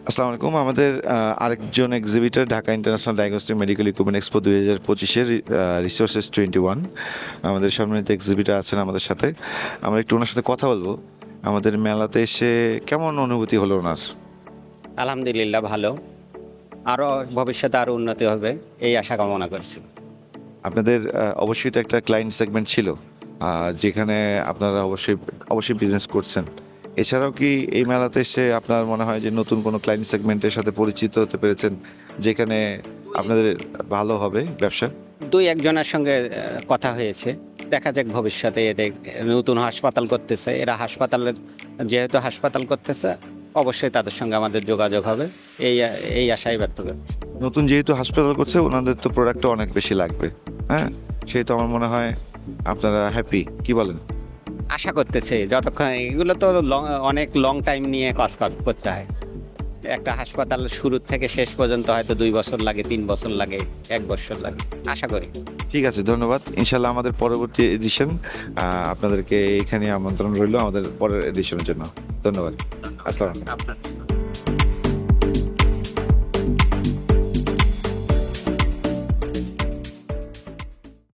আসসালামু আলাইকুম। আমাদের আরেকজন exhibitor Dhaka international diagnostic medical equipment expo 2025-এর রিসোর্সেস 21 আমাদের সম্মানিত এক্সিবিটর আছেন আমাদের সাথে। আমরা একটু ওনার সাথে কথা বলবো। আমাদের মেলাতে এসে কেমন অনুভূতি হলো ওনার? আলহামদুলিল্লাহ ভালো। আরও ভবিষ্যতে আরও উন্নতি হবে এই আশা কামনা করছি। আপনাদের অবশ্যই তো একটা ক্লায়েন্ট সেগমেন্ট ছিল, যেখানে আপনারা অবশ্যই বিজনেস করছেন। এছাড়াও কি এই মেলাতে এসে আপনার মনে হয় যে নতুন কোনো ক্লায়েন্ট সেগমেন্টের সাথে পরিচিত হতে পেরেছেন, যেখানে আপনাদের ভালো হবে ব্যবসা? দুই একজনের সঙ্গে কথা হয়েছে, দেখা যাক ভবিষ্যতে এদের নতুন হাসপাতাল করতেছে, এরা যেহেতু হাসপাতাল করতেছে অবশ্যই তাদের সঙ্গে আমাদের যোগাযোগ হবে, এই আশাই ব্যক্ত করছি। নতুন যেহেতু হাসপাতাল করছে, ওনাদের তো প্রোডাক্টও অনেক বেশি লাগবে। হ্যাঁ, সেহেতু আমার মনে হয় আপনারা হ্যাপি, কি বলেন? আশা করতেছে যতক্ষণ এগুলো তো অনেক লং টাইম নিয়ে কাজ করতে হয়। একটা হাসপাতাল শুরু থেকে শেষ পর্যন্ত হয়তো 2 বছর লাগে, 3 বছর লাগে, 1 বছর লাগে, আশা করি। ঠিক আছে, ধন্যবাদ। ইনশাল্লাহ আমাদের পরবর্তী এডিশন আপনাদেরকে এখানে আমন্ত্রণ রইল আমাদের পরের এডিশনের জন্য। ধন্যবাদ। আসসালাম। আপনার